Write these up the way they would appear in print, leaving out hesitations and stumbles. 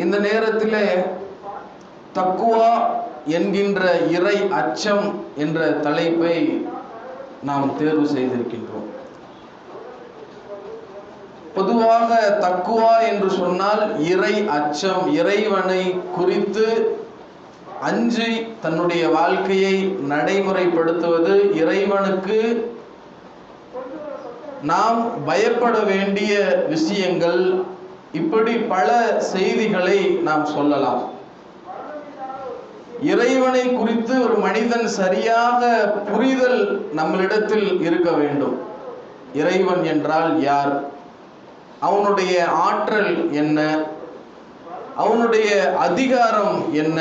இந்த நேரத்திலே தக்குவா என்கின்ற இறை அச்சம் என்ற தலைப்பை நாம் தேர்வு செய்திருக்கின்றோம். பொதுவாக தக்குவா என்று சொன்னால் இறை அச்சம், இறைவனை குறித்து அஞ்சி தன்னுடைய வாழ்க்கையை நடைமுறைப்படுத்துவது, இறைவனுக்கு நாம் பயப்பட வேண்டிய விஷயங்கள், இப்படி பல செய்திகளை நாம் சொல்லலாம். இறைவனை குறித்து ஒரு மனிதன் சரியாக புரிதல் நம்மளிடத்தில் இருக்க வேண்டும். இறைவன் என்றால் யார், அவனுடைய ஆற்றல் என்ன, அவனுடைய அதிகாரம் என்ன,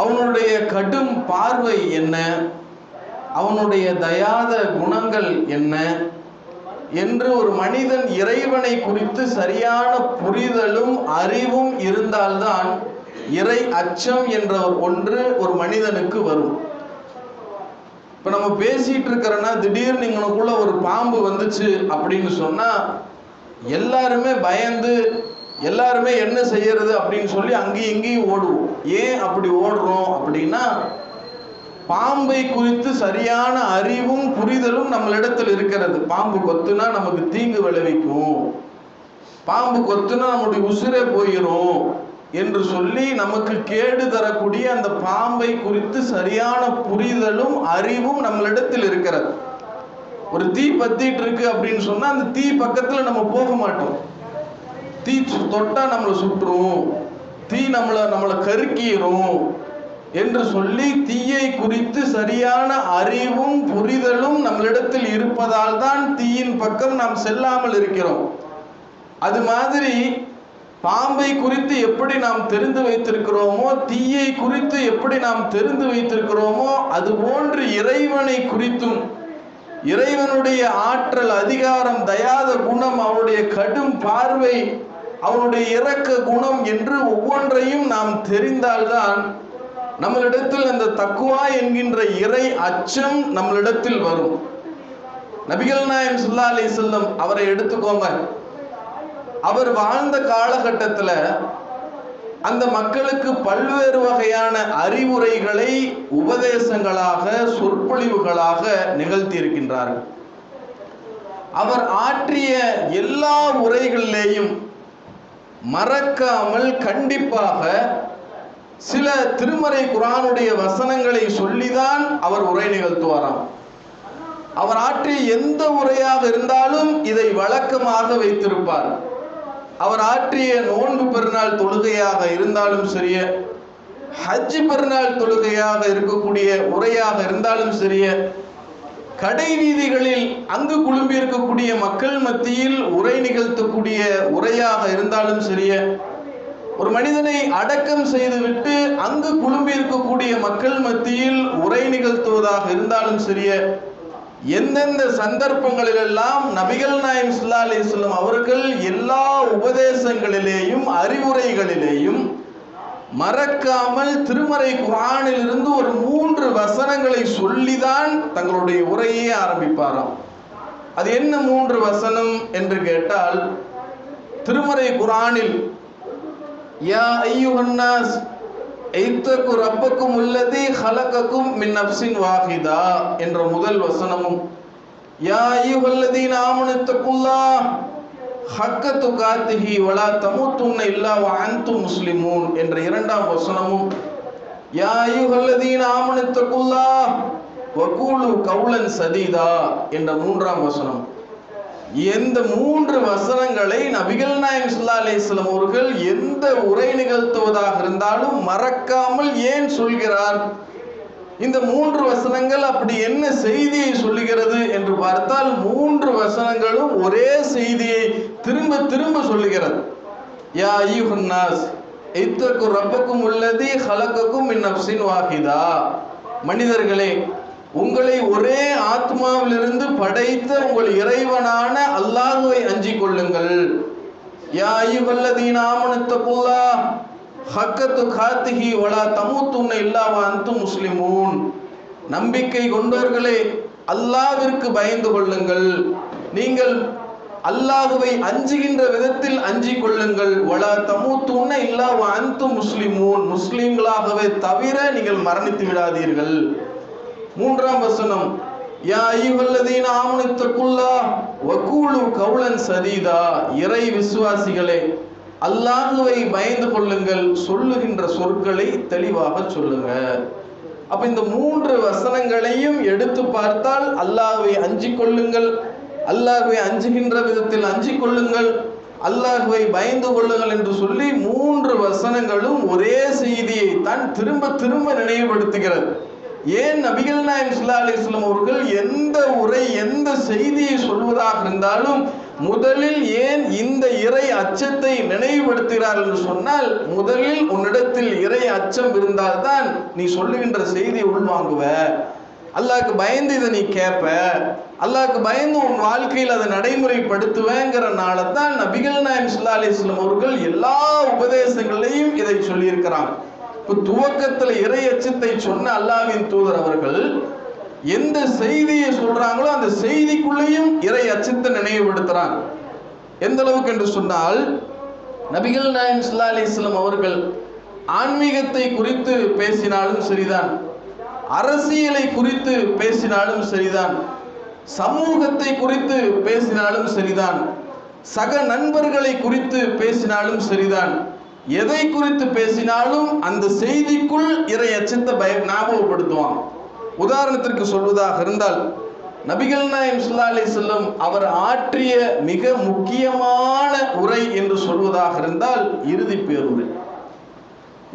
அவனுடைய கடும் பார்வை என்ன, அவனுடைய தயாத குணங்கள் என்ன என்று ஒரு மனிதன் இறைவனை குறித்து சரியான புரிதலும் அறிவும் இருந்தால்தான் இறை அச்சம் என்ற ஒன்று ஒரு மனிதனுக்கு வரும். இப்ப நம்ம பேசிட்டு இருக்கிறோன்னா திடீர்னு இங்கனுக்குள்ள ஒரு பாம்பு வந்துச்சு அப்படின்னு சொன்னா எல்லாருமே பயந்து, எல்லாருமே என்ன செய்யறது அப்படின்னு சொல்லி அங்கேயும் இங்கேயும் ஓடுவோம். ஏன் அப்படி ஓடுறோம் அப்படின்னா, பாம்பை குறித்து சரியான அறிவும் புரிதலும் நம்மளிடத்தில் இருக்கிறது. பாம்பு கொத்துனா நமக்கு தீங்கு விளைவிக்கும், பாம்பு கொத்துனா நம்முடைய உசிரே போயிடும் என்று சொல்லி நமக்கு கேடு தரக்கூடிய அந்த பாம்பை குறித்து சரியான புரிதலும் அறிவும் நம்மளிடத்தில் இருக்கிறது. ஒரு தீ பத்திட்டு இருக்கு அப்படின்னு சொன்னா அந்த தீ பக்கத்துல நம்ம போக மாட்டோம். தீ தொட்டா நம்மளை சுட்டுரும், தீ நம்மளை கருக்கிரும் என்று சொல்லி தீயை குறித்து சரியான அறிவும் புரிதலும் நம்மளிடத்தில் இருப்பதால் தான் தீயின் பக்கம் நாம் செல்லாமல் இருக்கிறோம். அது மாதிரி பாம்பை குறித்து எப்படி நாம் தெரிந்து வைத்திருக்கிறோமோ, தீயை குறித்து எப்படி நாம் தெரிந்து வைத்திருக்கிறோமோ, அது போன்று இறைவனை குறித்தும், இறைவனுடைய ஆற்றல், அதிகாரம், தயாத குணம், அவனுடைய கடும் பார்வை, அவனுடைய இரக்க குணம் என்று ஒவ்வொன்றையும் நாம் தெரிந்தால்தான் நம்மளிடத்தில் அந்த தக்குவா என்கின்ற இறை அச்சம் நம்மளிடத்தில் வரும். நபிகள் நாயகம் ஸல்லல்லாஹு அலைஹி வஸல்லம் அவரை எடுத்துக்கோங்க. அவர் வாழ்ந்த காலகட்டத்தில் அந்த மக்களுக்கு பல்வேறு வகையான அறிவுரைகளை உபதேசங்களாக, சொற்பொழிவுகளாக நிகழ்த்தி இருக்கின்றார்கள். அவர் ஆற்றிய எல்லா உரைகளிலேயும் மறக்காமல் கண்டிப்பாக சில திருமறை குர்ஆனுடைய வசனங்களை சொல்லிதான் அவர் உரை நிகழ்த்துவாராம். அவர் ஆற்றிய எந்த உரையாக இருந்தாலும் இதை வழக்கமாக வைத்திருப்பார். அவர் ஆற்றிய நோன்பு பெருநாள் தொழுகையாக இருந்தாலும் சரிய, ஹஜ் பெருநாள் தொழுகையாக இருக்கக்கூடிய உரையாக இருந்தாலும் சரிய, கடை வீதிகளில் அங்கு குழும்பி இருக்கக்கூடிய மக்கள் மத்தியில் உரை நிகழ்த்தக்கூடிய உரையாக இருந்தாலும் சரிய, ஒரு மனிதனை அடக்கம் செய்துவிட்டு அங்கு குழும்பி இருக்கக்கூடிய மக்கள் மத்தியில் உரை நிகழ்த்துவதாக இருந்தாலும் சரிய, எந்தெந்த சந்தர்ப்பங்களிலெல்லாம் நபிகள் நாயகம் ஸல்லல்லாஹு அலைஹி வஸல்லம் அவர்கள் எல்லா உபதேசங்களிலேயும் அறிவுரைகளிலேயும் மறக்காமல் திருமறை குர்ஆனில் இருந்து ஒரு 3 வசனங்களை சொல்லிதான் தங்களுடைய உரையை ஆரம்பிப்பாராம். அது என்ன 3 வசனம் என்று கேட்டால், திருமறை குர்ஆனில் யா அய்யுஹன்னாஸ் ஐத்தகு ரப்பக்கும் உள்ளதி ஹலகக்கும் மின் நஃப்ஸின் வாஹிதா என்ற முதல் வசனமும், யா அய்யுஹல்லதீன ஆமனு தக்குல்லாஹ் ஹக்க துகாத்திஹி வலா தமூத்துன்ன இல்லா வ அன்தும் முஸ்லிமூன் என்ற இரண்டாம் வசனமும், யா அய்யுஹல்லதீன ஆமனு தக்குல்லாஹ் வகூலு கௌலன் சதீதா என்ற மூன்றாம் வசனம். எந்த 3 வசனங்களை நபிகள் நாயகம் ஸல்லல்லாஹு அலைஹி வஸல்லம் அவர்கள் எந்த உரை நிகழ்த்துவதாக இருந்தாலும் மறக்காமல் ஏன் சொல்கிறார்? இந்த 3 வசனங்கள் அப்படி என்ன செய்தியை சொல்லுகிறது என்று பார்த்தால், 3 வசனங்களும் ஒரே செய்தியை திரும்ப திரும்ப சொல்லுகிறது. யா அய்யுஹன்னாஸ் இத்தகு ரப்பக்கும் உள்ளதி ஹலகக்கும் மின் நஃப்ஸின் வாஹிதா, மனிதர்களே, உங்களை ஒரே ஆத்மாவிலிருந்து படைத்த உங்கள் இறைவனான அல்லாஹ்வை அஞ்சிக் கொள்ளுங்கள். யா அய்யுஹல்லதீன ஆமனு தக்குல்லாஹ் ஹக்க துகாத்திஹி வலா தமூத்துன்ன இல்லா வ அன்தும் முஸ்லிமூன், நம்பிக்கை கொண்டவர்களே, அல்லாஹ்விற்கு பயந்து கொள்ளுங்கள், நீங்கள் அல்லாஹுவை அஞ்சுகின்ற விதத்தில் அஞ்சிக் கொள்ளுங்கள். வலா தமூத்துன்ன இல்லா வ அன்தும் முஸ்லிமூன், முஸ்லிம்களாகவே தவிர நீங்கள் மரணித்து விடாதீர்கள். 3ஆம் வசனம், யா அய்யுஹல்லதீன ஆமனு தக்குல்லாஹ் வகூலு கௌலன் சதீதா, இறை விசுவாசிகளே அல்லாஹுவை பயந்து கொள்ளுங்கள், சொல்லுகின்ற சொற்களை தெளிவாக சொல்லுங்க. அப்ப இந்த 3 வசனங்களையும் எடுத்து பார்த்தால் அல்லாஹுவை அஞ்சிக் கொள்ளுங்கள், அல்லாஹுவை அஞ்சுகின்ற விதத்தில் அஞ்சிக் கொள்ளுங்கள், அல்லாஹுவை பயந்து கொள்ளுங்கள் என்று சொல்லி 3 வசனங்களும் ஒரே செய்தியை தான் திரும்ப திரும்ப நினைவுபடுத்துகிறது. ஏன் நபிகள் நாயகம் ஸல்லல்லாஹு அலைஹி வஸல்லம் அவர்கள் எந்த உரை எந்த செய்தியை சொல்வதாக இருந்தாலும் முதலில் ஏன் இந்த இறை அச்சத்தை நினைவுபடுத்துகிறார் என்று சொன்னால், முதலில் உன்னிடத்தில் இறை அச்சம் இருந்தால்தான் நீ சொல்லுகின்ற செய்தியை உள்வாங்குவ, அல்லாஹ்க்கு பயந்து இதை நீ கேட்ப, அல்லாஹ்க்கு பயந்து உன் வாழ்க்கையில் அதை நடைமுறைப்படுத்துவேங்கிறனால தான் நபிகள் நாயகம் ஸல்லல்லாஹு அலைஹி வஸல்லம் அவர்கள் எல்லா உபதேசங்களையும் இதை சொல்லியிருக்கிறாங்க. இப்போ துவக்கத்தில் இறை அச்சத்தை சொன்ன அல்லாஹ்வின் தூதர் அவர்கள் எந்த செய்தியை சொல்றாங்களோ அந்த செய்திக்குள்ளேயும் இறை அச்சத்தை நினைவுபடுத்துறாங்க. எந்த அளவுக்கு என்று சொன்னால், நபிகள் நாயகம் ஸல்லல்லாஹு அலைஹி வஸல்லம் அவர்கள் ஆன்மீகத்தை குறித்து பேசினாலும் சரிதான், அரசியலை குறித்து பேசினாலும் சரிதான், சமூகத்தை குறித்து பேசினாலும் சரிதான், சக நண்பர்களை குறித்து பேசினாலும் சரிதான், எதை குறித்து பேசினாலும் அந்த செய்திக்குள் இறை அச்சத்தை ஞாபகப்படுத்துவாங்க. உதாரணத்திற்கு சொல்வதாக இருந்தால், நபிகள் நாயகம் ஸல்லல்லாஹு அலைஹி வஸல்லம் அவர் ஆற்றிய மிக முக்கியமான உரை என்று சொல்வதாக இருந்தால் இறுதி பேருரை.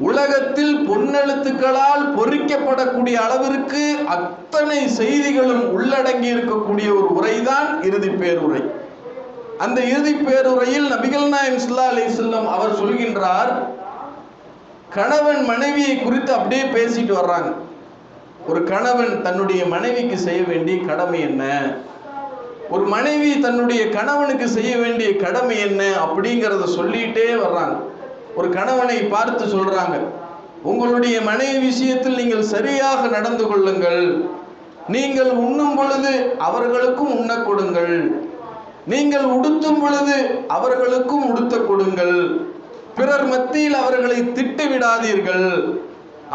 உலகத்தில் பொன்னெழுத்துக்களால் பொறிக்கப்படக்கூடிய அளவிற்கு அத்தனை செய்திகளும் உள்ளடங்கி இருக்கக்கூடிய ஒரு உரைதான் இறுதி பேருரை. அந்த இறுதி பேருரையில் நபிகள் நாயகம் ஸல்லல்லாஹு அலைஹி வஸல்லம் அவர் சொல்கின்றார், கணவன் மனைவியை குறித்து அப்படியே பேசிட்டு வர்றாங்க. ஒரு கணவன் தன்னுடைய மனைவிக்கு செய்ய வேண்டிய கடமை என்ன, ஒரு மனைவி தன்னுடைய கணவனுக்கு செய்ய வேண்டிய கடமை என்ன அப்படிங்கிறத சொல்லிட்டே வர்றாங்க. ஒரு கணவனை பார்த்து சொல்றாங்க, உங்களுடைய மனைவி விஷயத்தில் நீங்கள் சரியாக நடந்து கொள்ளுங்கள், நீங்கள் உண்ணும் பொழுது அவர்களுக்கும் உண்ண கொடுங்கள், நீங்கள் உடுத்தும் பொழுது அவர்களுக்கும் உடுத்த கொடுங்கள், பிறர் மத்தியில் அவர்களை திட்டு விடாதீர்கள்,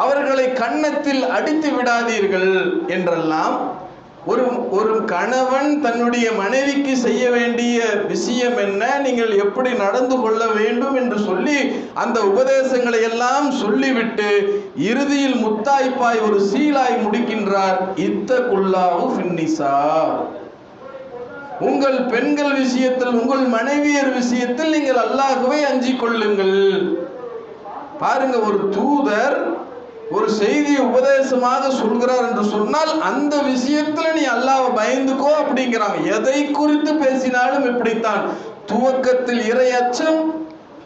அவர்களை கன்னத்தில் அடித்து விடாதீர்கள் என்றெல்லாம் ஒரு கணவன் தன்னுடைய மனைவிக்கு செய்ய வேண்டிய விஷயம் என்ன, நீங்கள் எப்படி நடந்து கொள்ள வேண்டும் என்று சொல்லி அந்த உபதேசங்களை எல்லாம் சொல்லிவிட்டு இறுதியில் முத்தாய்ப்பாய் ஒரு சீலாய் முடிக்கின்றார், இத்தகுல்லாஹு ஃபின்னிசா, உங்கள் பெண்கள் விஷயத்தில் உங்கள் மனைவியர் விஷயத்தில் நீங்கள் அல்லாஹ்வை அஞ்சிக் கொள்ளுங்கள். பாருங்க, ஒரு தூதர் ஒரு செய்தியை உபதேசமாக சொல்கிறார் என்று சொன்னால் அந்த விஷயத்துல நீ அல்லாஹ்வை பயந்துக்கோ அப்படிங்கிறாங்க. எதை குறித்து பேசினாலும் இப்படித்தான், துவக்கத்தில் இறை அச்சம்,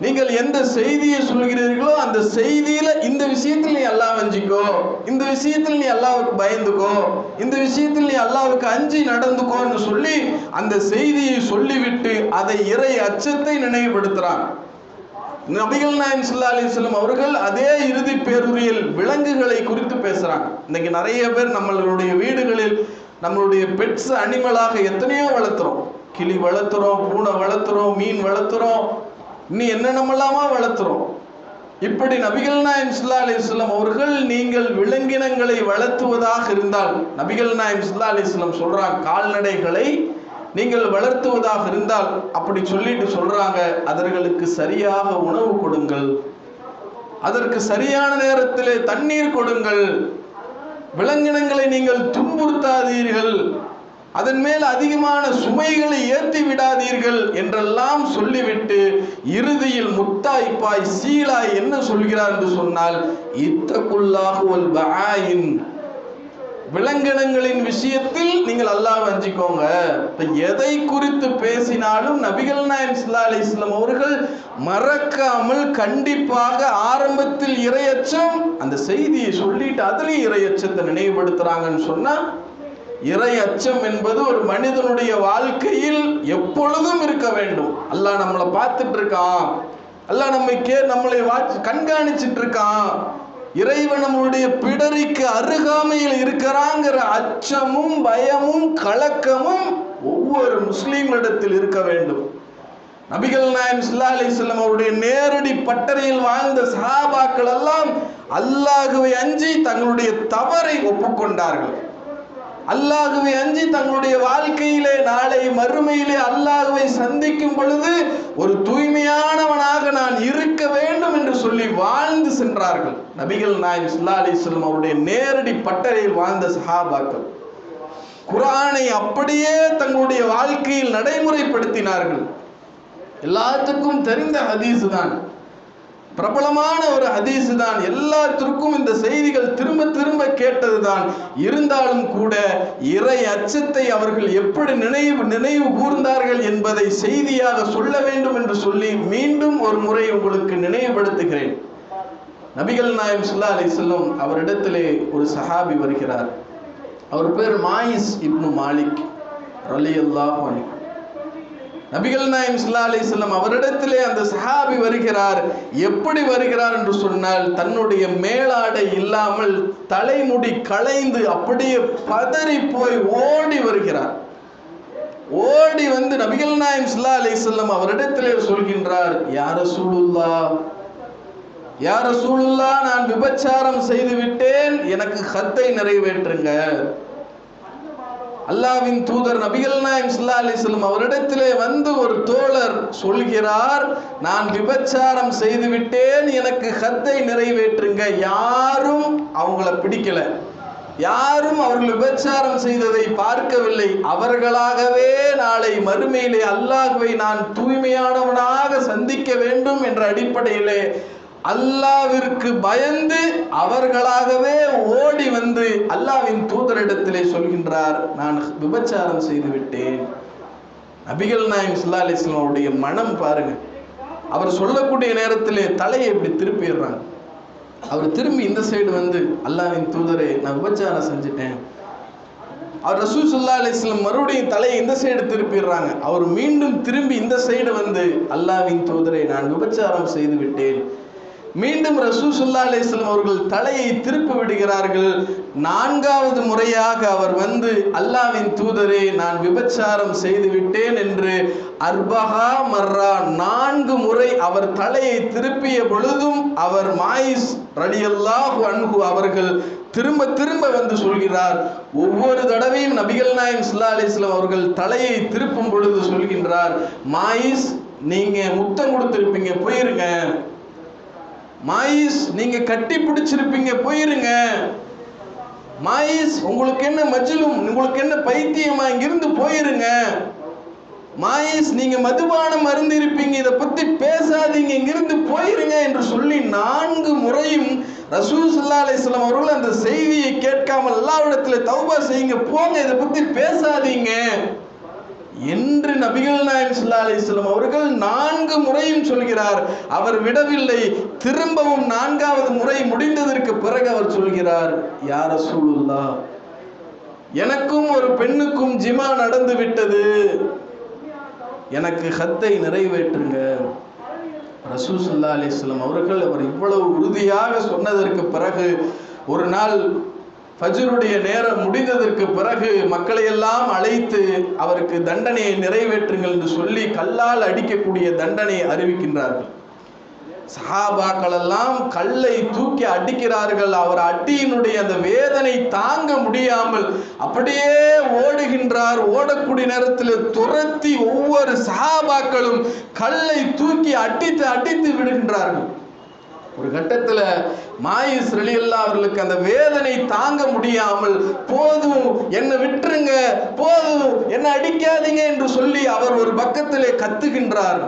நீங்கள் எந்த செய்தியை சொல்கிறீர்களோ அந்த செய்தியில இந்த விஷயத்தில் நீ அல்லாஹ் அஞ்சிக்கோ, இந்த விஷயத்தில் நீ அல்லாஹ்வுக்கு பயந்துக்கோ, இந்த விஷயத்தில் நீ அல்லாஹ்வுக்கு அஞ்சி நடந்துக்கோன்னு சொல்லி அந்த செய்தியை சொல்லிவிட்டு அதை இறை அச்சத்தை நினைவுபடுத்துறாங்க. நபிகள் நாயகம் ஸல்லல்லாஹு அலைஹி வஸல்லம் அவர்கள் அதே இறுதி பேருரையில் விலங்குகளை குறித்து பேசுறாங்க. இன்னைக்கு நிறைய பேர் நம்மளுடைய வீடுகளில் நம்மளுடைய பெட்ஸ் அனிமலாக எத்தனையோ வளர்த்துறோம், கிளி வளர்த்துறோம், பூனை வளர்த்துறோம், மீன் வளர்த்துறோம், இன்னும் என்னென்னமெல்லாமா வளர்த்துறோம். இப்படி நபிகள் நாயகம் ஸல்லல்லாஹு அலைஹி வஸல்லம் அவர்கள் நீங்கள் விலங்கினங்களை வளர்த்துவதாக இருந்தால், நபிகள் நாயகம் ஸல்லல்லாஹு அலைஹி வஸல்லம் சொல்றாங்க, கால்நடைகளை நீங்கள் வளர்த்துவதாக இருந்தால் அப்படி சொல்லிட்டு சொல்றாங்க, அதற்கு சரியாக உணவு கொடுங்கள், அதற்கு சரியான நேரத்திலே தண்ணீர் கொடுங்கள், விலங்கினங்களை நீங்கள் துன்புறுத்தாதீர்கள், அதன் மேல் அதிகமான சுமைகளை ஏற்றி விடாதீர்கள் என்றெல்லாம் சொல்லிவிட்டு இறுதியில் முத்தாய்ப்பாய் சீலாய் என்ன சொல்கிறார் என்று சொன்னால், இத்தகுல்லாஹு வல் பஆயின், விலங்கினங்களின் விஷயத்தில் நீங்கள் அல்லாஹ்வை அஞ்சிக்கோங்க. எதை குறித்து பேசினாலும் நபிகள் நாயகம் ஸல்லல்லாஹு அலைஹி வஸல்லம் அவர்கள் மறக்காமல் கண்டிப்பாக ஆரம்பத்தில் இறையச்சம், அந்த செய்தியை சொல்லிட்டு அதுலயும் இறையச்சத்தை நினைவுபடுத்துறாங்கன்னு சொன்னா, இறை அச்சம் என்பது ஒரு மனிதனுடைய வாழ்க்கையில் எப்பொழுதும் இருக்க வேண்டும். அல்லாஹ் நம்மளை பார்த்துட்டு இருக்கான், அல்லாஹ் நம்மளை கண்காணிச்சிட்டு இருக்கான், இறைவன் நம்மளுடைய பிடரிக்கு அருகாமையில் இருக்கிறாங்கிற அச்சமும் பயமும் கலக்கமும் ஒவ்வொரு முஸ்லீம்களிடத்தில் இருக்க வேண்டும். நபிகள் நாயகம் ஸல்லல்லாஹு அலைஹி வஸல்லம் அவருடைய நேரடி பட்டறையில் வாழ்ந்த சஹாபாக்கள் எல்லாம் அல்லாஹ்வை அஞ்சி தங்களுடைய தவறை ஒப்புக்கொண்டார்கள். அல்லாஹ்வை அஞ்சி தங்களுடைய வாழ்க்கையிலே நாளை மறுமையிலே அல்லாஹ்வை சந்திக்கும் பொழுது ஒரு தூய்மையானவனாக நான் இருக்க வேண்டும் என்று சொல்லி வாழ்ந்து சென்றார்கள். நபிகள் நாயகம் ஸல்லல்லாஹு அலைஹி வஸல்லம் அவருடைய நேரடி பட்டறையில் வாழ்ந்த சஹாபாக்கள் குர்ஆனை அப்படியே தங்களுடைய வாழ்க்கையில் நடைமுறைப்படுத்தினார்கள். எல்லாத்துக்கும் தெரிந்த ஹதீஸ் தான், பிரபலமான ஒரு ஹதீஸ் தான், எல்லாத்திற்கும் இந்த செய்திகள் திரும்ப திரும்ப கேட்டதுதான். இருந்தாலும் கூட இறை அச்சத்தை அவர்கள் எப்படி நினைவு கூர்ந்தார்கள் என்பதை செய்தியாக சொல்ல வேண்டும் என்று சொல்லி மீண்டும் ஒரு முறை உங்களுக்கு நினைவுபடுத்துகிறேன். நபிகள் நாயகம் ஸல்லல்லாஹு அலைஹி வஸல்லம் அவரிடத்திலே ஒரு சஹாபி வருகிறார். அவர் பேர் மாயிஸ் இப்னு மாலிக் ரலியல்லாஹு அன்ஹு. நபிகள் நாயகம் ஸல்லல்லாஹு அலைஹி வஸல்லம் அவரிடத்திலே அந்த சஹாபி வருகிறார். எப்படி வருகிறார் என்று சொன்னால், தன்னுடைய மேலாடை இல்லாமல் தலைமுடி களைந்து அப்படியே பதறி போய் ஓடி வருகிறார். ஓடி வந்து நபிகள் நாயகம் ஸல்லல்லாஹு அலைஹி வஸல்லம் அவரிடத்திலே சொல்கின்றார், யா ரசூலுல்லாஹ், யா ரசூலுல்லாஹ், நான் விபச்சாரம் செய்து விட்டேன், எனக்கு ஹத்தை நிறைவேற்றுங்க. அல்லாஹ்வின் தூதர் நபிகள் நாயகம் ஸல்லல்லாஹு அலைஹி வஸல்லம் அவரிடத்திலே வந்து ஒரு தோழர் சொல்கிறார், நான் விபச்சாரம் செய்து விட்டேன், எனக்கு ஹத்தை நிறைவேற்றுங்க. யாரும் அவங்கள பிடிக்கல, யாரும் அவர்கள் விபச்சாரம் செய்ததை பார்க்கவில்லை. அவர்களாகவே நாளை மறுமையிலே அல்லாஹ்வை நான் தூய்மையானவனாக சந்திக்க வேண்டும் என்ற அடிப்படையிலே அல்லாஹ்விற்கு பயந்து அவர்களாகவே ஓடி வந்து அல்லாஹ்வின் தூதரிடத்திலே சொல்கின்றார், நான் விபச்சாரம் செய்து விட்டேன். நபிகள் நாயகம் ஸல்லல்லாஹு அலைஹி வஸல்லம் அவருடைய மனம் பாருங்க. அவர் சொல்லக்கூடிய நேரத்திலே தலையை இப்படி திருப்பிடுறாங்க. அவர் திரும்பி இந்த சைடு வந்து, அல்லாஹ்வின் தூதரே, நான் விபச்சாரம் செஞ்சுட்டேன். அவர் ரசூல் ஸல்லல்லாஹு அலைஹி வஸல்லம் மறுபடியும் தலையை இந்த சைடு திருப்பிடுறாங்க. அவர் மீண்டும் திரும்பி இந்த சைடு வந்து, அல்லாஹ்வின் தூதரே, நான் விபச்சாரம் செய்து விட்டேன். மீண்டும் ரசூல் ஸல்லல்லாஹு அலைஹி வஸல்லம் அவர்கள் தலையை திருப்பி விடுகிறார்கள். நான்காவது முறையாக அவர் வந்து, அல்லாஹ்வின் தூதரே, நான் விபச்சாரம் செய்து விட்டேன் என்று அர்பஹா மர்ரா 4 முறை அவர் தலையை திருப்பிய பொழுதும் அவர் மாயிஸ் ரலியல்லாஹு அன்ஹு அவர்கள் திரும்ப திரும்ப வந்து சொல்கிறார். ஒவ்வொரு தடவையும் நபிகள் நாயகம் ஸல்லல்லாஹு அலைஹி வஸல்லம் அவர்கள் தலையை திருப்பும் பொழுது சொல்கின்றார், மாயிஸ், நீங்க முத்தம் கொடுத்திருப்பீங்க, போயிருங்க. மாயிஸ், நீங்க கட்டி பிடிச்சிருப்பீங்க, போயிருங்க. மாயிஸ், உங்களுக்கு என்ன மஜ்லும், உங்களுக்கு என்ன பைத்தியமா, இங்கிருந்து போயிருங்க. மாயிஸ், நீங்க மதுபானம் அருந்தி இருப்பீங்க, இதை பத்தி பேசாதீங்க, இங்கிருந்து போயிருங்க என்று சொல்லி 4 முறையும் ரசூல் ஸல்லல்லாஹு அலைஹி வஸல்லம் அவர்கள் அந்த செய்தியை கேட்காமல் அல்லாஹ்விடத்திலே தௌபா செய்யுங்க, போங்க, இதை பத்தி பேசாதீங்க என்று நபிகள் நாயகம் ஸல்லல்லாஹு அலைஹி வஸல்லம் அவர்கள் 4 முறையும் சொல்கிறார். அவர் விடவில்லை. திரும்பவும் 4வது முறை முடிந்ததற்கு பிறகு அவர் சொல்கிறார், யா ரசூலுல்லாஹ், எனக்கும் ஒரு பெண்ணுக்கும் ஜிமா நடந்து விட்டது, எனக்கு ஹத்தை நிறைவேற்றுங்க. ரசூல் ஸல்லல்லாஹு அலைஹி வஸல்லம் அவர்கள் அவர் இவ்வளவு உறுதியாக சொன்னதற்கு பிறகு ஒரு நாள் ஃபஜ்ருடைய நேரம் முடிந்ததற்கு பிறகு மக்களை எல்லாம் அழைத்து அவருக்கு தண்டனையை நிறைவேற்றுங்கள் என்று சொல்லி கல்லால் அடிக்கக்கூடிய தண்டனையை அறிவிக்கின்றார்கள். சஹாபாக்கள் எல்லாம் கல்லை தூக்கி அடிக்கிறார்கள். அவர் அடியினுடைய அந்த வேதனை தாங்க முடியாமல் அப்படியே ஓடுகின்றார். ஓடக்கூடிய நேரத்தில் துரத்தி ஒவ்வொரு சஹாபாக்களும் கல்லை தூக்கி அடித்து அடித்து விடுகின்றார்கள். ஒரு கட்டத்தில் மாயிஸ் ரலியல்லாஹு அவர்களுக்கு அந்த வேதனை தாங்க முடியாமல், போதும், என்னை விட்டுருங்க, போதும், என்னை அடிக்காதீங்க என்று சொல்லி அவர் ஒரு பக்கத்திலே கத்துகின்றார்.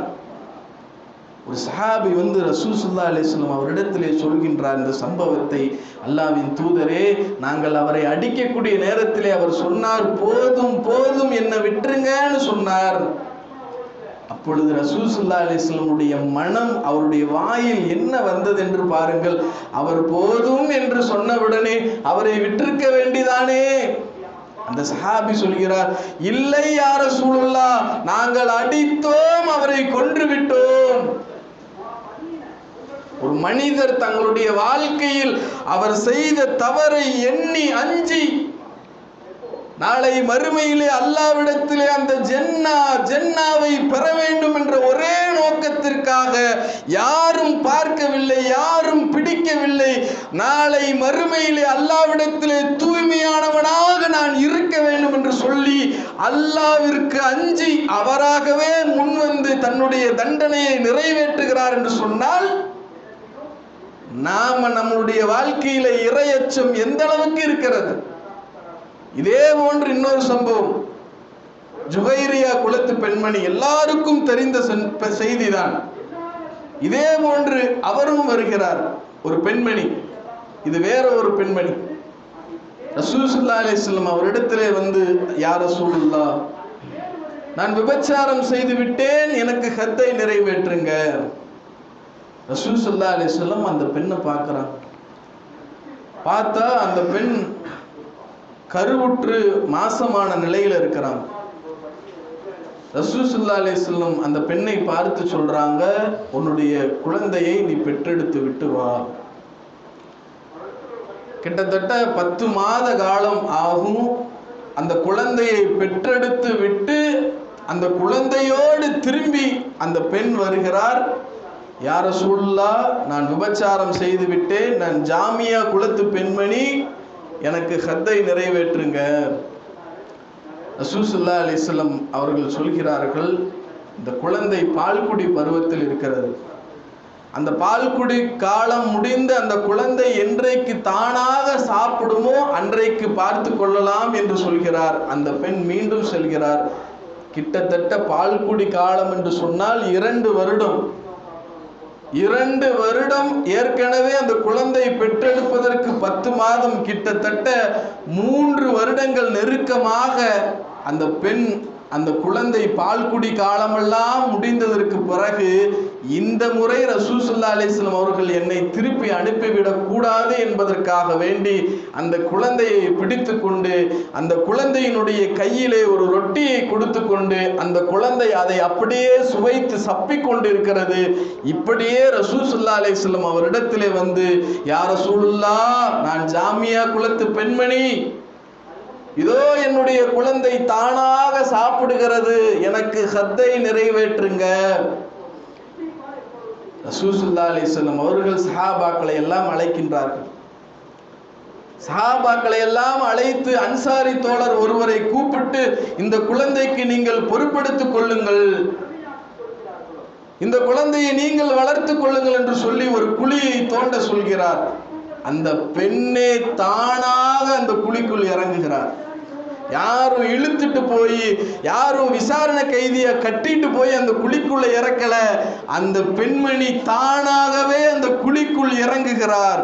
ஒரு சஹாபி வந்து ரசூல் ஸல்லல்லாஹு அலைஹி வஸல்லம் அவரிடத்திலே சொல்கின்றார் இந்த சம்பவத்தை, அல்லாஹ்வின் தூதரே, நாங்கள் அவரை அடிக்கக்கூடிய நேரத்திலே அவர் சொன்னார், போதும் போதும், என்னை விட்டுருங்கன்னு சொன்னார். அப்பொழுது ரசூல் ஸல்லல்லாஹு அலைஹி வஸல்லமுடைய மனம், அவருடைய வாயில் என்ன வந்தது என்று பாருங்கள். அவர் போதும் என்று சொன்னவுடனே அவரை விட்டிருக்க வேண்டிதானே? அந்த சஹாபி சொல்கிறார், இல்லை யா ரசூலுல்லாஹ், நாங்கள் அடித்தோம், அவரை கொன்று விட்டோம். ஒரு மனிதர் தங்களுடைய வாழ்க்கையில் அவர் செய்த தவறை எண்ணி அஞ்சி நாளை மறுமையிலே அல்லாஹ்விடத்திலே அந்த ஜன்னாவை பெற வேண்டும் என்ற ஒரே நோக்கத்திற்காக யாரும் பார்க்கவில்லை, யாரும் பிடிக்கவில்லை. நாளை மறுமையிலே அல்லாஹ்விடத்திலே தூய்மையானவனாக நான் இருக்க வேண்டும் என்று சொல்லி அல்லாஹ்விற்கு அஞ்சி அவராகவே முன்வந்து தன்னுடைய தண்டனையை நிறைவேற்றுகிறார் என்று சொன்னால், நாம நம்முடைய வாழ்க்கையில இறையச்சம் எந்த அளவுக்கு இருக்கிறது? இதே போன்று இன்னொரு சம்பவம், ஜுகைரியா குலத்து பெண்மணி, எல்லாருக்கும் தெரிந்த செய்திதான். இதே போன்று அவரும் வருகிறார், ஒரு பெண்மணி. இது வேற ஒரு பெண்மணி. ரசூல் ஸல்லல்லாஹு அலைஹி வஸல்லம் அவரிடத்திலே வந்து, யா ரசூலுல்லாஹ், நான் விபச்சாரம் செய்து விட்டேன், எனக்கு ஹத்தை நிறைவேற்றுங்க. ரசூல் ஸல்லல்லாஹு அலைஹி வஸல்லம் அந்த பெண்ணை பார்க்கிறாங்க. பார்த்தா அந்த பெண் கருவுற்று மாசமான நிலையில இருக்கிறாங்க. ரசூல் ஸல்லல்லாஹு அலைஹி வஸல்லம் அந்த பெண்ணை பார்த்து சொல்றாங்க, உன்னுடைய குழந்தையை நீ பெற்றெடுத்து விட்டு வா. கிட்டத்தட்ட 10 மாத காலம் ஆகும். அந்த குழந்தையை பெற்றெடுத்து விட்டு அந்த குழந்தையோடு திரும்பி அந்த பெண் வருகிறார். யா ரசூலுல்லாஹ், நான் விபச்சாரம் செய்து விட்டேன், நான் ஜாமியா குலத்து பெண்மணி, எனக்கு ஹத்தை நிறைவேற்றுங்க. ரசூல் ஸல்லல்லாஹு அலைஹி வஸல்லம் அவர்கள் சொல்கிறார்கள், இந்த குழந்தை பால்குடி பருவத்தில் இருக்கிறது. அந்த பால்குடி காலம் முடிந்த அந்த குழந்தை என்றைக்கு தானாக சாப்பிடுமோ அன்றைக்கு பார்த்து கொள்ளலாம் என்று சொல்கிறார். அந்த பெண் மீண்டும் செல்கிறார். கிட்டத்தட்ட பால்குடி காலம் என்று சொன்னால் 2 வருடம். 2 வருடம் ஏற்கனவே அந்த குழந்தை பெற்றெடுப்பதற்கு 10 மாதம், கிட்டத்தட்ட 3 வருடங்கள் நெருக்கமாக அந்த பெண் அந்த குழந்தை பால்குடி காலமெல்லாம் முடிந்ததற்கு பிறகு இந்த முறை ரசூல் ஸல்லல்லாஹு அலைஹி வஸல்லம் அவர்கள் என்னை திருப்பி அனுப்பிவிடக் கூடாது என்பதற்காக வேண்டி அந்த குழந்தையை பிடித்து கொண்டு அந்த குழந்தையினுடைய கையிலே ஒரு ரொட்டியை கொடுத்து கொண்டு அந்த குழந்தை அதை அப்படியே சுவைத்து சப்பிக் கொண்டிருக்கிறது. இப்படியே ரசூல் ஸல்லல்லாஹு அலைஹி வஸல்லம் அவரிடத்திலே வந்து, யா ரசூலுல்லாஹ், நான் ஜாமியா குலத்து பெண்மணி, இதோ என்னுடைய குழந்தை தானாக சாப்பிடுகிறது, எனக்கு ஹத்தை நிறைவேற்றுங்க. ரசூல் ஸல்லல்லாஹு அலைஹி வஸல்லம் அவர்கள் சஹாபாக்களை எல்லாம் அழைக்கின்றார்கள். சஹாபாக்களை எல்லாம் அழைத்து அன்சாரி தோழர் ஒருவரை கூப்பிட்டு, இந்த குழந்தைக்கு நீங்கள் பொறுப்பெடுத்துக் கொள்ளுங்கள், இந்த குழந்தையை நீங்கள் வளர்த்துக் கொள்ளுங்கள் என்று சொல்லி ஒரு குழியை தோண்ட சொல்கிறார். அந்த பெண்ணே தானாக அந்த குழிக்குள் இறங்குகிறார். யாரும் இழுத்துட்டு போய், யாரும் விசாரணை கைதிய கட்டிட்டு போய் அந்த குழிக்குள்ள இறக்கல. அந்த பெண்மணி தானாகவே அந்த குழிக்குள் இறங்குகிறார்.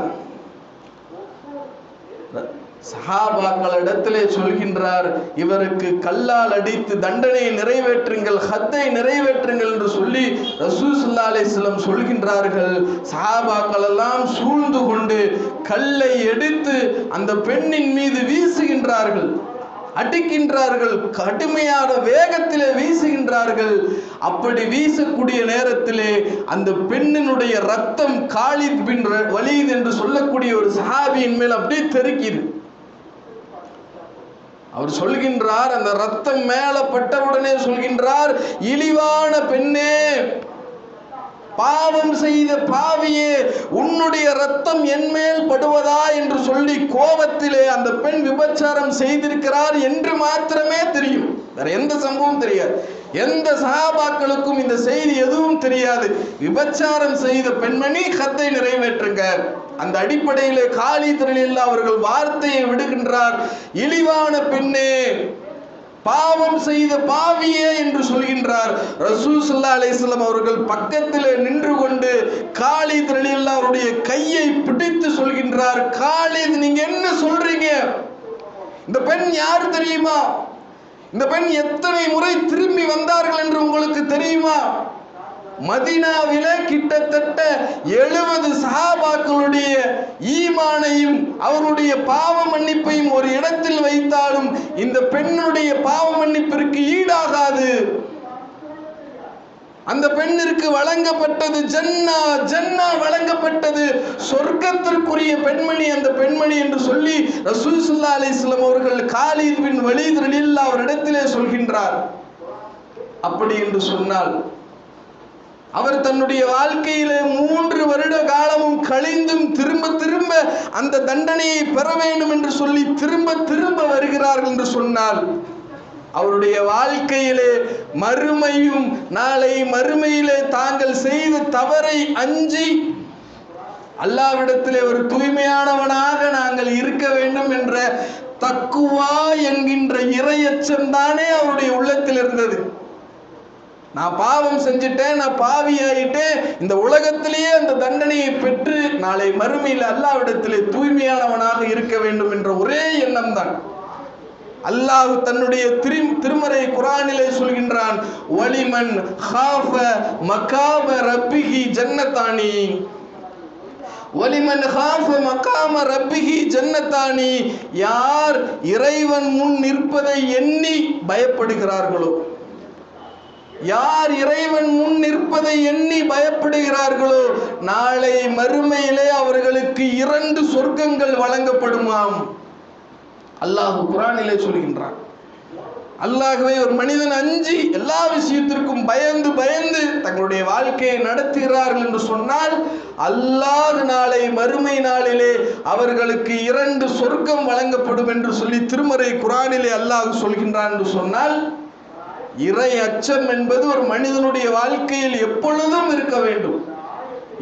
சஹாபாக்களிடத்திலே சொல்கின்றார், இவருக்கு கல்லால் அடித்து தண்டனையை நிறைவேற்றுங்கள், ஹத்தை நிறைவேற்றுங்கள் என்று சொல்லி ரசூல் ஸல்லல்லாஹு அலைஹி வஸல்லம் சொல்கின்றார்கள். சஹாபாக்கள் எல்லாம் சூழ்ந்து கொண்டு கல்லை எடுத்து அந்த பெண்ணின் மீது வீசுகின்றார்கள், அடிக்கின்றார்கள், கடுமையான வேகத்திலே வீசுகின்றார்கள். அப்படி வீசக்கூடிய நேரத்திலே அந்த பெண்ணினுடைய ரத்தம் காலித் பின் வலீத் என்று சொல்லக்கூடிய ஒரு சஹாபியின் மேல் அப்படியே தெறிக்குது. அவர் சொல்கின்றார், அந்த ரத்தம் மேல பட்டவுடனே சொல்கின்றார், இழிவான பெண்ணே, பாவம் செய்த பாவியே, உன்னுடைய ரத்தம் என் மேல் படுவதா என்று சொல்லி கோபத்திலே அந்த பெண் விபச்சாரம் செய்திருக்கிறார் என்று மாத்திரமே தெரியும். வேற எந்த சம்பவம் தெரியாது. எந்த சஹாபாக்களுக்கும் இந்த செய்தி எதுவும் தெரியாது. விபச்சாரம் செய்த பெண்மணி ஹத்தை நிறைவேற்றுங்க. அந்த அடிப்படையிலே காலித் ரலியல்லாஹு அவர்கள் வார்த்தையை விடுகின்றார், இழிவான பெண்ணே, பாவம் செய்த பாவியே என்று சொல்கின்றார். ரசூல் ஸல்லல்லாஹு அலைஹி வஸல்லம் அவர்கள் பக்கத்திலே நின்று கொண்டு காலித் ரலியல்லாஹு அவருடைய கையை பிடித்து சொல்கின்றார், காலித், நீங்க என்ன சொல்றீங்க? இந்த பெண் யார் தெரியுமா? இந்த பெண் எத்தனை முறை திரும்பி வந்தார்கள் என்று உங்களுக்கு தெரியுமா? மதீனாவிலே கிட்டத்தட்ட 70 சஹாபாக்களுடைய ஈமானையும் அவருடைய பாவ மன்னிப்பையும் ஒரு இடத்தில் வைத்தாலும் இந்த பெண்ணுடைய பாவ மன்னிப்பிற்கு ஈடாகாது. அந்த பெண்ணிற்கு வழங்கப்பட்டது ஜன்னா, ஜன்னா வழங்கப்பட்டது, சொர்க்கத்திற்குரிய பெண்மணி அந்த பெண்மணி என்று சொல்லி ரசூல் ஸல்லல்லாஹு அலைஹி வஸல்லம் அவர்கள் காலித் பின் வலீத் ரலியல்லாஹு அவரிடத்திலே சொல்கின்றார். அப்படி என்று சொன்னால் அவர் தன்னுடைய வாழ்க்கையிலே 3 வருட காலமும் கழிந்தும் திரும்ப திரும்ப அந்த தண்டனையை பெற வேண்டும் என்று சொல்லி திரும்ப திரும்ப வருகிறார்கள் என்று சொன்னால், அவருடைய வாழ்க்கையிலே மறுமையும் நாளை மறுமையிலே தாங்கள் செய்த தவறை அஞ்சி அல்லாஹ்விடத்திலே ஒரு தூய்மையானவனாக நாங்கள் இருக்க வேண்டும் என்ற தக்குவா என்கின்ற இறையச்சம் தானே அவருடைய உள்ளத்தில் இருந்தது. நான் பாவம் செஞ்சுட்டேன், நான் பாவி ஆயிட்டேன், இந்த உலகத்திலேயே அந்த தண்டனையை பெற்று நாளை மறுமையில் அல்லாஹ்விடத்திலே தூய்மையானவனாக இருக்க வேண்டும் என்ற ஒரே எண்ணம் தான். அல்லாஹ் தன்னுடைய திருமறை குர்ஆனிலே சொல்கின்றான், வலிமன் காஃப மகாம ரப்பிஹி ஜன்னதானி, வலிமன் காஃப மகாம ரப்பிஹி ஜன்னதானி, யார் இறைவன் முன் நிற்பதை எண்ணி பயப்படுகிறார்களோ, யார் இறைவன் முன் நிற்பதை எண்ணி பயப்படுகிறார்களோ, நாளை மறுமையிலே அவர்களுக்கு 2 சொர்க்கங்கள் வழங்கப்படுமாம். அல்லாஹ் குர்ஆனிலே சொல்கின்றான். அல்லாஹ்வை ஒரு மனிதன் அஞ்சி எல்லா விஷயத்திற்கும் பயந்து பயந்து தங்களுடைய வாழ்க்கையை நடத்துகிறார்கள் என்று சொன்னால், அல்லாஹ் நாளை மறுமை நாளிலே அவர்களுக்கு 2 சொர்க்கம் வழங்கப்படும் என்று சொல்லி திருமறை குர்ஆனிலே அல்லாஹ் சொல்கின்றான் என்று சொன்னால், இறை அச்சம் என்பது ஒரு மனிதனுடைய வாழ்க்கையில் எப்பொழுதும் இருக்க வேண்டும்,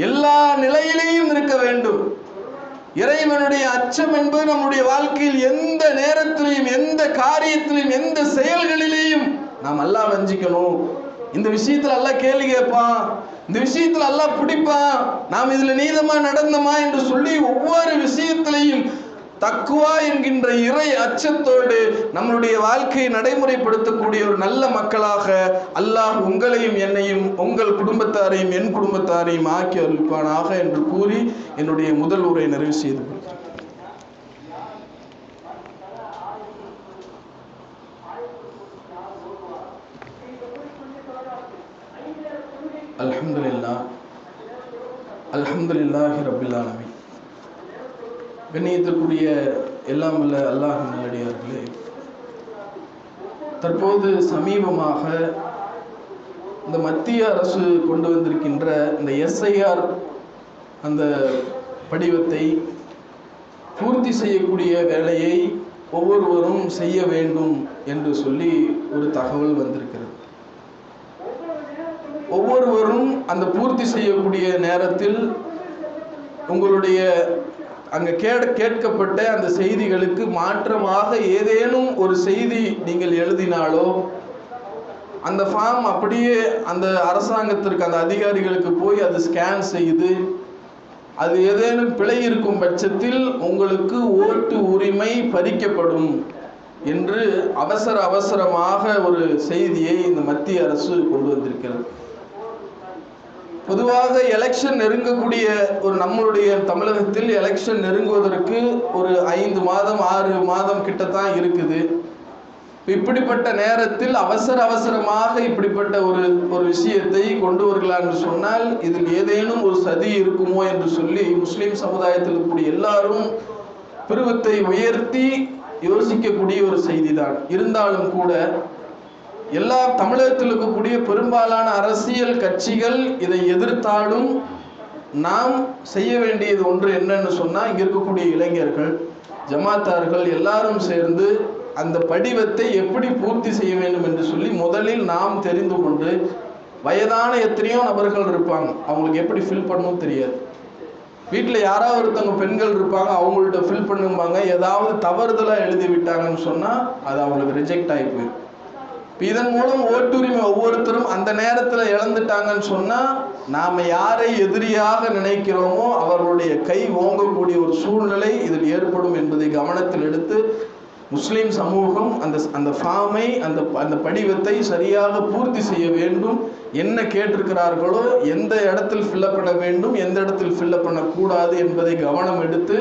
எல்லா நிலையிலேயும் இருக்க வேண்டும். இறைவனுடைய அச்சம் என்பது நம்முடைய வாழ்க்கையில் எந்த நேரத்திலையும், எந்த காரியத்திலையும், எந்த செயல்களிலேயும் நாம் அல்லாஹ் வஞ்சிக்கணும். இந்த விஷயத்துல அல்லாஹ் கேள்வி கேட்பான், இந்த விஷயத்துல அல்லாஹ் பிடிப்பான், நாம் இதுல நீதமா நடந்தோமா என்று சொல்லி ஒவ்வொரு விஷயத்திலையும் தக்குவா என்கின்ற இறை அச்சத்தோடு நம்மளுடைய வாழ்க்கையை நடைமுறைப்படுத்தக்கூடிய ஒரு நல்ல மக்களாக அல்லாஹ் உங்களையும் என்னையும் உங்கள் குடும்பத்தாரையும் என் குடும்பத்தாரையும் ஆக்கி அருள்பானாக என்று கூறி என்னுடைய முதல் உரை நிறைவு செய்து கொள்கிறேன். அல்ஹம்துலில்லாஹ், அல்ஹம்துலில்லாஹி ரப்பில் ஆலமீன். கண்ணியத்திற்குரிய எல்லாம் வல்ல அல்லாஹ் நல்லடியார்களே, தற்போது சமீபமாக இந்த மத்திய அரசு கொண்டு வந்திருக்கின்ற இந்த SIR அந்த படிவத்தை பூர்த்தி செய்யக்கூடிய வேலையை ஒவ்வொருவரும் செய்ய வேண்டும் என்று சொல்லி ஒரு தகவல் வந்திருக்கிறது. ஒவ்வொருவரும் அந்த பூர்த்தி செய்யக்கூடிய நேரத்தில் உங்களுடைய அங்கே கேட்கப்பட்ட அந்த செய்திகளுக்கு மாற்றமாக ஏதேனும் ஒரு செய்தி நீங்கள் எழுதினாலோ அந்த ஃபார்ம் அப்படியே அந்த அரசாங்கத்திற்கு, அந்த அதிகாரிகளுக்கு போய் அது ஸ்கேன் செய்து அது ஏதேனும் பிழை இருக்கும் பட்சத்தில் உங்களுக்கு ஓட்டு உரிமை பறிக்கப்படும் என்று அவசரமாக ஒரு செய்தியை இந்த மத்திய அரசு கொண்டு வந்திருக்கிறது. பொதுவாக எலெக்ஷன் நெருங்கக்கூடிய ஒரு நம்மளுடைய தமிழகத்தில் எலெக்ஷன் நெருங்குவதற்கு ஒரு 5 மாதம் 6 மாதம் கிட்டத்தான் இருக்குது. இப்படிப்பட்ட நேரத்தில் அவசரமாக இப்படிப்பட்ட ஒரு விஷயத்தை கொண்டு வருகிறார் என்று சொன்னால் இதில் ஏதேனும் ஒரு சதி இருக்குமோ என்று சொல்லி முஸ்லிம் சமுதாயத்தில் இருக்கக்கூடிய எல்லாரும் பிரிவத்தை உயர்த்தி யோசிக்கக்கூடிய ஒரு செய்தி தான். இருந்தாலும் கூட எல்லா தமிழகத்தில் இருக்கக்கூடிய பெரும்பாலான அரசியல் கட்சிகள் இதை எதிர்த்தாலும் நாம் செய்ய வேண்டியது ஒன்று என்னன்னு சொன்னால், இங்கே இருக்கக்கூடிய இளைஞர்கள், ஜமாத்தார்கள் எல்லாரும் சேர்ந்து அந்த படிவத்தை எப்படி பூர்த்தி செய்ய வேண்டும் என்று சொல்லி முதலில் நாம் தெரிந்து கொண்டு, வயதான எத்தனையோ நபர்கள் இருப்பாங்க, அவங்களுக்கு எப்படி ஃபில் பண்ணவும் தெரியாது. வீட்டில் யாராவது ஒருத்தவங்க பெண்கள் இருப்பாங்க, அவங்கள்ட்ட ஃபில் பண்ணுவாங்க, ஏதாவது தவறுதலாக எழுதி விட்டாங்கன்னு சொன்னால் அது அவங்களுக்கு ரிஜெக்ட் ஆகி போயிடும். இதன் மூலம் ஓட்டுரிமை ஒவ்வொருத்தரும் அந்த நேரத்தில் இழந்துட்டாங்கன்னு சொன்னால் நாம் யாரை எதிரியாக நினைக்கிறோமோ அவர்களுடைய கை ஓங்கக்கூடிய ஒரு சூழ்நிலை இதில் ஏற்படும் என்பதை கவனத்தில் எடுத்து முஸ்லீம் சமூகம் அந்த ஃபார்மை அந்த படிவத்தை சரியாக பூர்த்தி செய்ய வேண்டும். என்ன கேட்டிருக்கிறார்களோ எந்த இடத்தில் ஃபில்லப் பண்ண வேண்டும், எந்த இடத்தில் ஃபில்லப் பண்ணக்கூடாது என்பதை கவனம் எடுத்து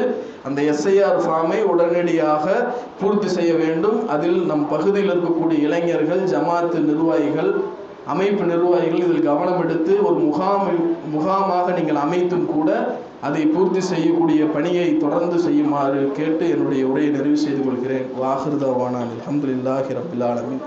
அந்த SIR ஃபார்மை உடனடியாக பூர்த்தி செய்ய வேண்டும். அதில் நம் பகுதியில் இருக்கக்கூடிய இளைஞர்கள், ஜமாத்து நிர்வாகிகள், அமைப்பு நிர்வாகிகள் இதில் கவனம் எடுத்து ஒரு முகாமாக நீங்கள் அமைத்தும் கூட அதை பூர்த்தி செய்யக்கூடிய பணியை தொடர்ந்து செய்யுமாறு கேட்டு என்னுடைய உரையை நிறைவு செய்து கொள்கிறேன். வாஹிர் தஅவானா அல்ஹம்துலில்லாஹி ரப்பில் ஆலமீன்.